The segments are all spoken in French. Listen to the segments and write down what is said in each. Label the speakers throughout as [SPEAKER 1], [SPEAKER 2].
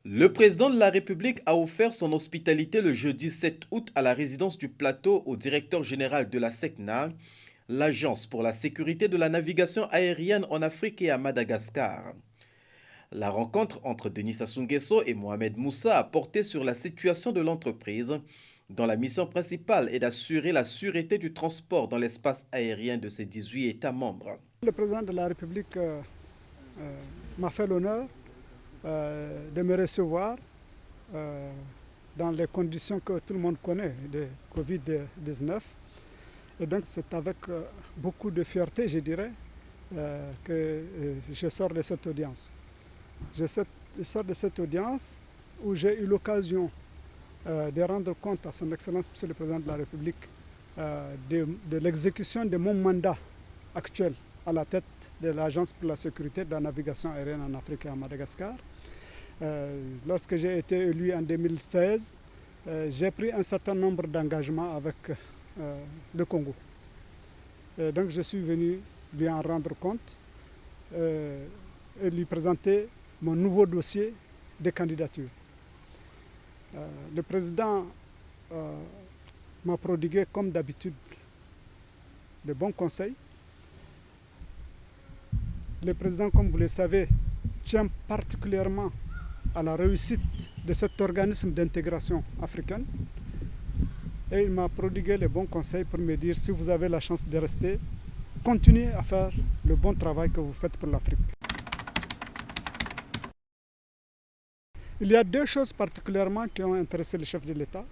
[SPEAKER 1] Le président de la République a offert son hospitalité le jeudi 7 août à la résidence du Plateau au directeur général de la SECNA, l'Agence pour la sécurité de la navigation aérienne en Afrique et à Madagascar. La rencontre entre Denis Sassou Nguesso et Mohamed Moussa a porté sur la situation de l'entreprise, dont la mission principale est d'assurer la sûreté du transport dans l'espace aérien de ses 18 États membres.
[SPEAKER 2] Le président de la République m'a fait l'honneur de me recevoir dans les conditions que tout le monde connaît de Covid-19. Et donc c'est avec beaucoup de fierté, je dirais, que je sors de cette audience. Je sors de cette audience où j'ai eu l'occasion de rendre compte à son Excellence, Monsieur le Président de la République, de l'exécution de mon mandat actuel à la tête de l'Agence pour la sécurité de la navigation aérienne en Afrique et à Madagascar. Lorsque j'ai été élu en 2016, j'ai pris un certain nombre d'engagements avec le Congo. Donc je suis venu lui en rendre compte et lui présenter mon nouveau dossier de candidature. Le président m'a prodigué, comme d'habitude, de bons conseils. Le président, comme vous le savez, tient particulièrement à la réussite de cet organisme d'intégration africaine. Et il m'a prodigué les bons conseils pour me dire, si vous avez la chance de rester, continuez à faire le bon travail que vous faites pour l'Afrique. Il y a deux choses particulièrement qui ont intéressé le chef de l'État.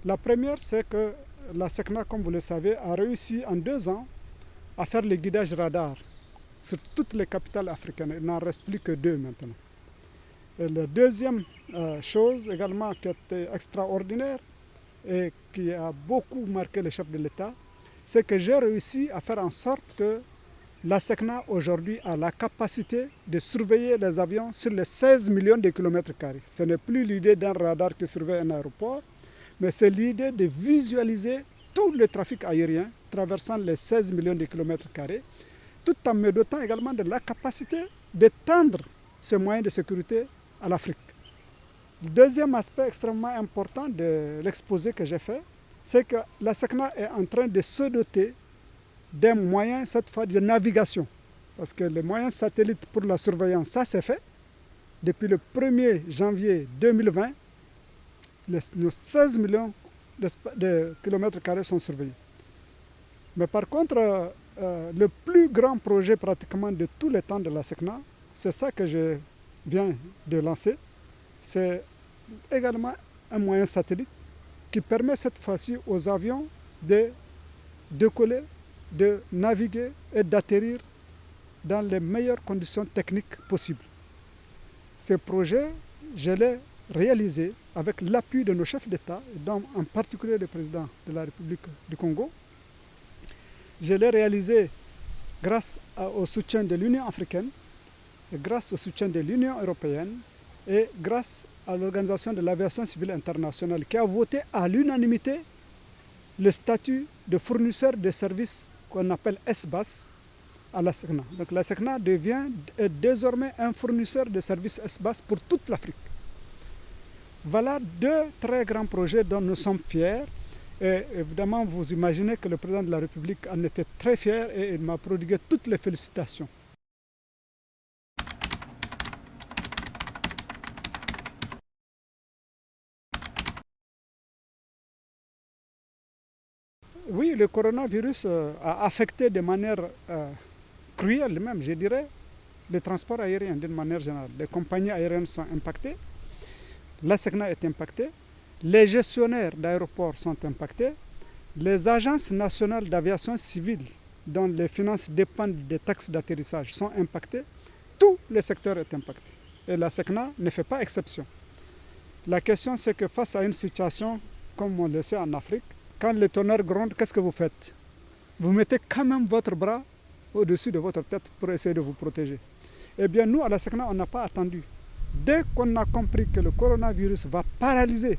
[SPEAKER 2] La première, c'est que la SECNA, comme vous le savez, a réussi en 2 ans à faire le guidage radar sur toutes les capitales africaines. Il n'en reste plus que 2 maintenant. Et la deuxième chose également qui était extraordinaire et qui a beaucoup marqué le chef de l'État, c'est que j'ai réussi à faire en sorte que la SECNA aujourd'hui a la capacité de surveiller les avions sur les 16 millions de kilomètres carrés. Ce n'est plus l'idée d'un radar qui surveille un aéroport, mais c'est l'idée de visualiser tout le trafic aérien traversant les 16 millions de kilomètres carrés, tout en me dotant également de la capacité d'étendre ces moyens de sécurité à l'Afrique. Le deuxième aspect extrêmement important de l'exposé que j'ai fait, c'est que la SECNA est en train de se doter d'un moyen, cette fois, de navigation. Parce que les moyens satellites pour la surveillance, ça c'est fait. Depuis le 1er janvier 2020, nos 16 millions de kilomètres carrés sont surveillés. Mais par contre, le plus grand projet pratiquement de tous les temps de la SECNA, c'est ça que je viens de lancer. C'est également un moyen satellite qui permet cette fois-ci aux avions de décoller, de naviguer et d'atterrir dans les meilleures conditions techniques possibles. Ce projet, je l'ai réalisé avec l'appui de nos chefs d'État, dont en particulier le président de la République du Congo. Je l'ai réalisé grâce au soutien de l'Union africaine, et grâce au soutien de l'Union européenne et grâce à l'Organisation de l'aviation civile internationale qui a voté à l'unanimité le statut de fournisseur de services qu'on appelle SBAS à la SECNA. Donc la SECNA est désormais un fournisseur de services SBAS pour toute l'Afrique. Voilà 2 très grands projets dont nous sommes fiers. Et évidemment, vous imaginez que le président de la République en était très fier et il m'a prodigué toutes les félicitations. Oui, le coronavirus a affecté de manière cruelle même, je dirais, le transport aérien d'une manière générale. Les compagnies aériennes sont impactées, la SECNA est impactée, les gestionnaires d'aéroports sont impactés, les agences nationales d'aviation civile dont les finances dépendent des taxes d'atterrissage sont impactées, tout le secteur est impacté. Et la SECNA ne fait pas exception. La question c'est que face à une situation comme on le sait en Afrique, quand le tonnerre gronde, qu'est-ce que vous faites? Vous mettez quand même votre bras au-dessus de votre tête pour essayer de vous protéger. Eh bien, nous, à la SECNA, on n'a pas attendu. Dès qu'on a compris que le coronavirus va paralyser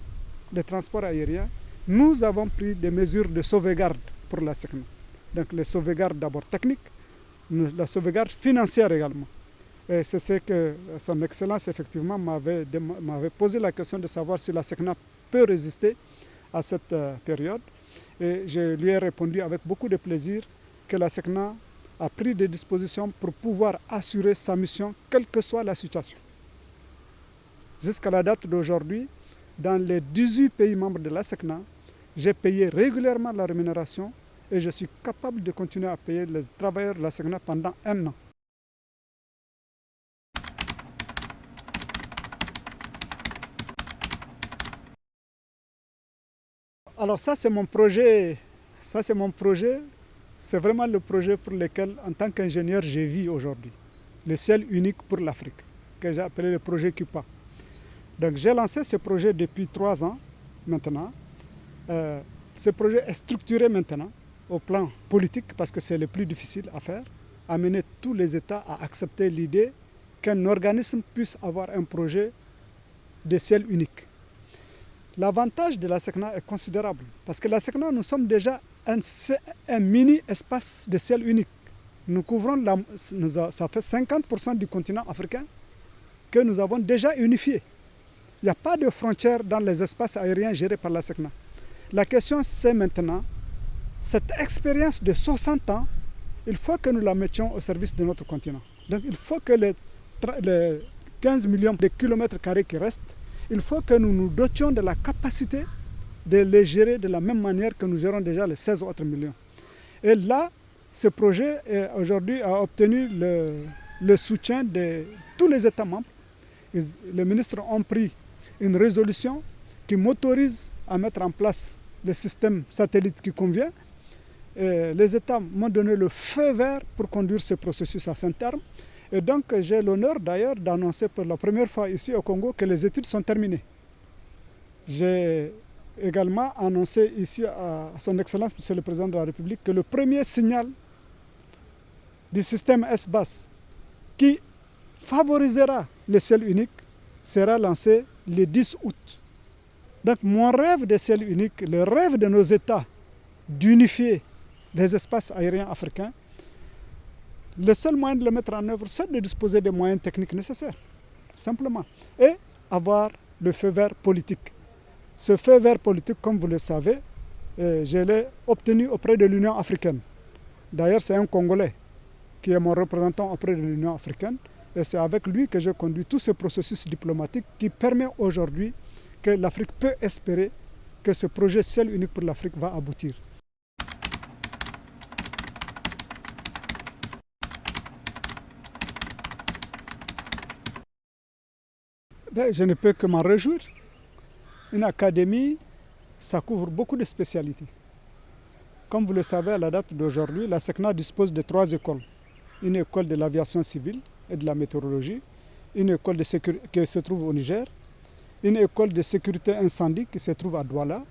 [SPEAKER 2] les transports aériens, nous avons pris des mesures de sauvegarde pour la SECNA. Donc les sauvegardes d'abord techniques, la sauvegarde financière également. Et c'est ce que son Excellence effectivement m'avait posé la question de savoir si la SECNA peut résister à cette période. Et je lui ai répondu avec beaucoup de plaisir que la SECNA a pris des dispositions pour pouvoir assurer sa mission, quelle que soit la situation. Jusqu'à la date d'aujourd'hui, dans les 18 pays membres de la SECNA, j'ai payé régulièrement la rémunération et je suis capable de continuer à payer les travailleurs de la SECNA pendant 1 an. Alors ça c'est mon projet, c'est vraiment le projet pour lequel en tant qu'ingénieur je vis aujourd'hui. Le ciel unique pour l'Afrique, que j'ai appelé le projet CUPA. Donc j'ai lancé ce projet depuis 3 ans maintenant. Ce projet est structuré maintenant au plan politique parce que c'est le plus difficile à faire, amener tous les États à accepter l'idée qu'un organisme puisse avoir un projet de ciel unique. L'avantage de la SECNA est considérable parce que la SECNA, nous sommes déjà un mini-espace de ciel unique. Nous couvrons, ça fait 50% du continent africain que nous avons déjà unifié. Il n'y a pas de frontières dans les espaces aériens gérés par la SECNA. La question c'est maintenant, cette expérience de 60 ans, il faut que nous la mettions au service de notre continent. Donc il faut que les 15 millions de kilomètres carrés qui restent, il faut que nous nous dotions de la capacité de les gérer de la même manière que nous gérons déjà les 16 autres millions. Et là, ce projet aujourd'hui a obtenu le soutien de tous les États membres. Les ministres ont pris une résolution qui m'autorise à mettre en place le système satellite qui convient. Et les États m'ont donné le feu vert pour conduire ce processus à son terme. Et donc j'ai l'honneur d'ailleurs d'annoncer pour la première fois ici au Congo que les études sont terminées. J'ai également annoncé ici à son Excellence, Monsieur le Président de la République, que le premier signal du système SBAS qui favorisera le ciel unique sera lancé le 10 août. Donc mon rêve de ciel unique, le rêve de nos États d'unifier les espaces aériens africains, le seul moyen de le mettre en œuvre, c'est de disposer des moyens techniques nécessaires, simplement, et avoir le feu vert politique. Ce feu vert politique, comme vous le savez, je l'ai obtenu auprès de l'Union africaine. D'ailleurs, c'est un Congolais qui est mon représentant auprès de l'Union africaine, et c'est avec lui que je conduis tout ce processus diplomatique qui permet aujourd'hui que l'Afrique peut espérer que ce projet ciel unique pour l'Afrique va aboutir. Je ne peux que m'en réjouir. Une académie, ça couvre beaucoup de spécialités. Comme vous le savez, à la date d'aujourd'hui, la SECNA dispose de 3 écoles. Une école de l'aviation civile et de la météorologie, une école qui se trouve au Niger, une école de sécurité incendie qui se trouve à Douala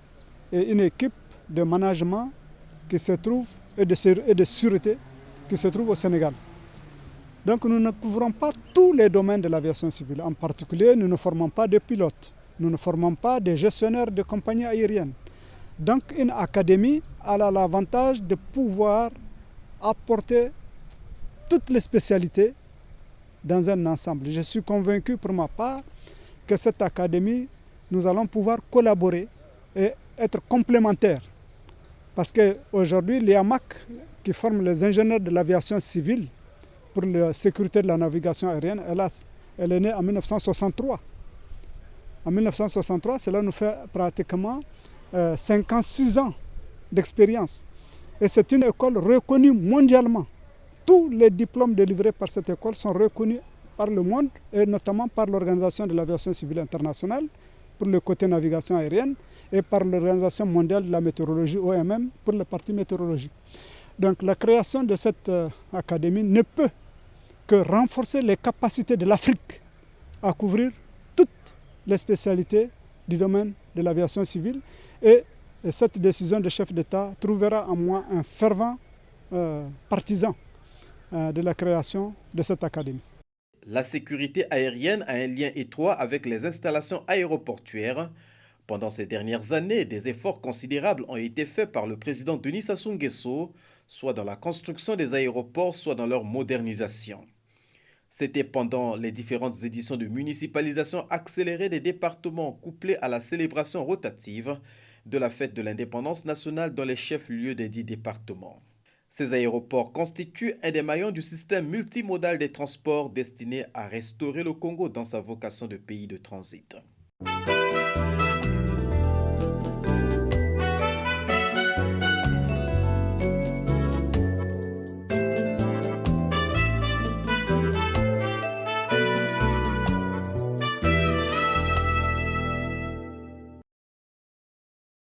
[SPEAKER 2] et une équipe de management qui se trouve, et de sûreté qui se trouve au Sénégal. Donc nous ne couvrons pas tous les domaines de l'aviation civile. En particulier, nous ne formons pas de pilotes, nous ne formons pas de gestionnaires de compagnies aériennes. Donc une académie a l'avantage de pouvoir apporter toutes les spécialités dans un ensemble. Je suis convaincu pour ma part que cette académie, nous allons pouvoir collaborer et être complémentaires. Parce qu'aujourd'hui, l'IAMAC, qui forme les ingénieurs de l'aviation civile pour la sécurité de la navigation aérienne, elle est née en 1963. En 1963, cela nous fait pratiquement 56 ans d'expérience. Et c'est une école reconnue mondialement. Tous les diplômes délivrés par cette école sont reconnus par le monde et notamment par l'Organisation de l'aviation civile internationale pour le côté navigation aérienne et par l'Organisation mondiale de la météorologie, OMM, pour la partie météorologique. Donc la création de cette académie ne peut que renforcer les capacités de l'Afrique à couvrir toutes les spécialités du domaine de l'aviation civile. Et cette décision de chef d'État trouvera en moi un fervent partisan de la création de cette académie.
[SPEAKER 1] La sécurité aérienne a un lien étroit avec les installations aéroportuaires. Pendant ces dernières années, des efforts considérables ont été faits par le président Denis Sassou Nguesso, soit dans la construction des aéroports, soit dans leur modernisation. C'était pendant les différentes éditions de municipalisation accélérée des départements couplées à la célébration rotative de la fête de l'indépendance nationale dans les chefs-lieux des 10 départements. Ces aéroports constituent un des maillons du système multimodal des transports destiné à restaurer le Congo dans sa vocation de pays de transit.